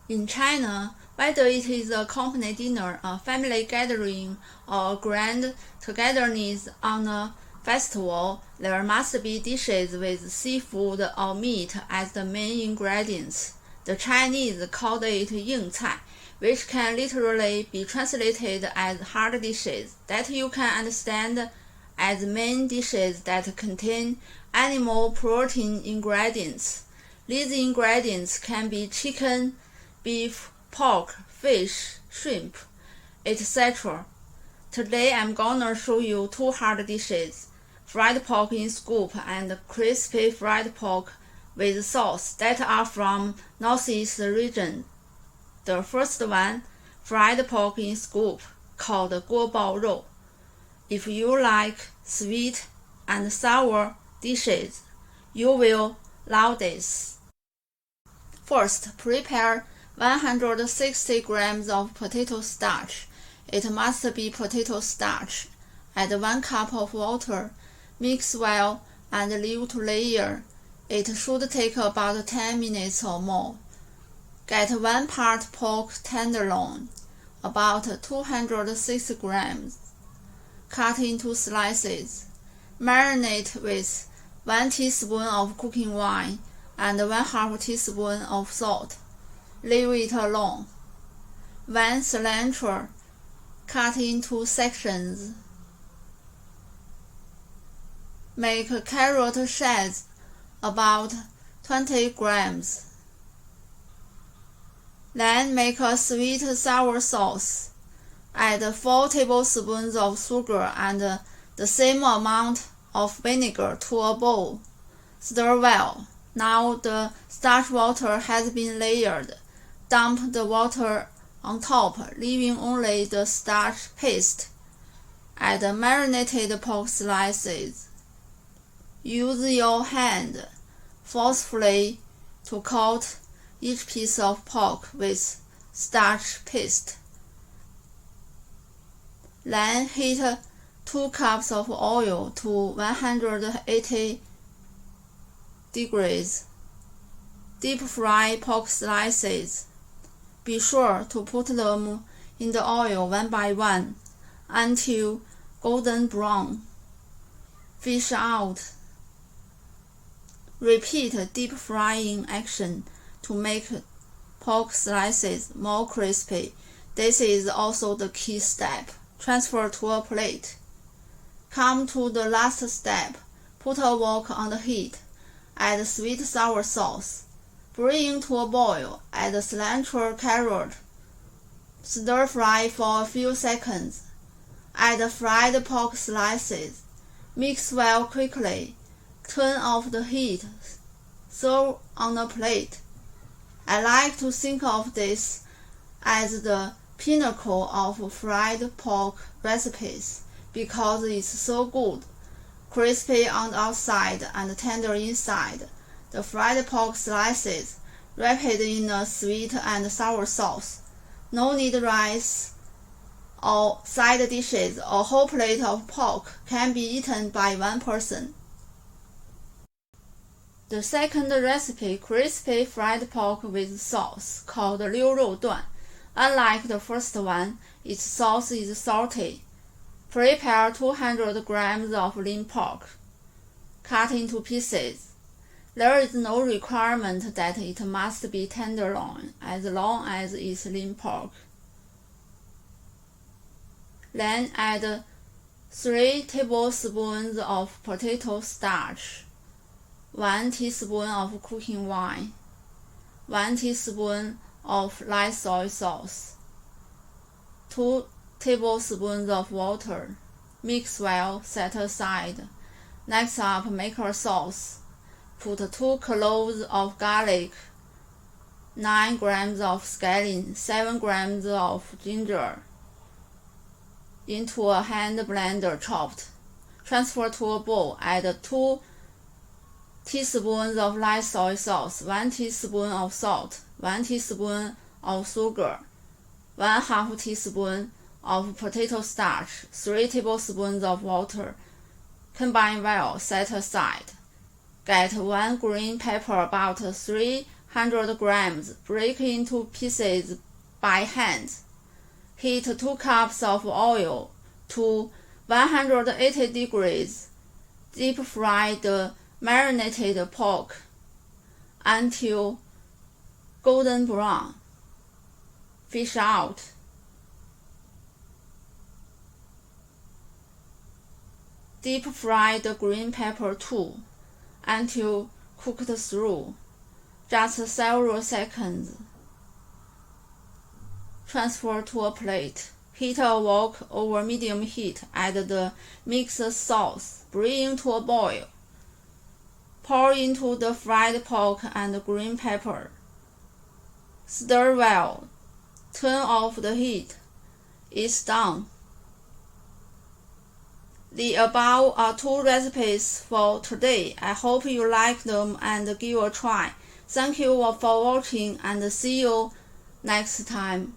In China, whether it is a company dinner, a family gathering, or a grand togetherness on a festival, there must be dishes with seafood or meat as the main ingredients. The Chinese called it Ying Cai, which can literally be translated as hard dishes that you can understand as main dishes that contain animal protein ingredients. These ingredients can be chicken, beef, pork, fish, shrimp, etc. Today I'm gonna show you two hard dishes, fried pork in scoop and crispy fried pork with sauce that are from Northeast region. The first one, fried pork in scoop, called 锅包肉. If you like sweet and sour dishes, you will love this. First, prepare 160 grams of potato starch. It must be potato starch. Add 1 cup of water. Mix well and leave to layer. It should take about 10 minutes or more. Get 1 part pork tenderloin, about 260 grams. Cut into slices. Marinate with 1 teaspoon of cooking wine and 1/2 teaspoon of salt. Leave it alone. 1 cilantro, cut into sections. Make carrot shells, about 20 grams. Then make a sweet sour sauce. Add 4 tablespoons of sugar and the same amount of vinegar to a bowl. Stir well. Now the starch water has been layered. Dump the water on top, leaving only the starch paste. Add marinated pork slices. Use your hand forcefully to coat each piece of pork with starch paste. Then heat 2 cups of oil to 180 degrees. Deep fry pork slices. Be sure to put them in the oil one by one until golden brown. Fish out. Repeat deep frying action to make pork slices more crispy. This is also the key step. Transfer to a plate. Come to the last step. Put a wok on the heat. Add sweet sour sauce. Bring to a boil. Add cilantro, carrot. Stir fry for a few seconds. Add fried pork slices. Mix well quickly. Turn off the heat. Serve on a plate. I like to think of this as the pinnacle of fried pork recipes because it's so good. Crispy on the outside and tender inside. The fried pork slices wrapped in a sweet and sour sauce. No need rice or side dishes. A whole plate of pork can be eaten by one person. The second recipe, crispy fried pork with sauce, called 溜肉段. Unlike the first one, its sauce is salty. Prepare 200 grams of lean pork. Cut into pieces. There is no requirement that it must be tenderloin as long as it's lean pork. Then add 3 tablespoons of potato starch, 1 teaspoon of cooking wine, 1 teaspoon of light soy sauce, 2 tablespoons of water. Mix well, set aside. Next up, make a sauce. Put 2 cloves of garlic, 9 grams of scallion, 7 grams of ginger into a hand blender chopped. Transfer to a bowl. Add 2 teaspoons of light soy sauce, 1 teaspoon of salt, 1 teaspoon of sugar, 1/2 teaspoon of potato starch, 3 tablespoons of water. Combine well, set aside. Get 1 green pepper, about 3 100 grams. Break into pieces by hand. Heat 2 cups of oil to 180 degrees. Deep fry the marinated pork until golden brown. Fish out. Deep fry the green pepper too until cooked through, just several seconds. Transfer to a plate. Heat a wok over medium heat. Add the mixed sauce. Bring to a boil. Pour into the fried pork and green pepper. Stir well. Turn off the heat. It's done. The above are 2 recipes for today. I hope you like them and give a try. Thank you for watching and see you next time.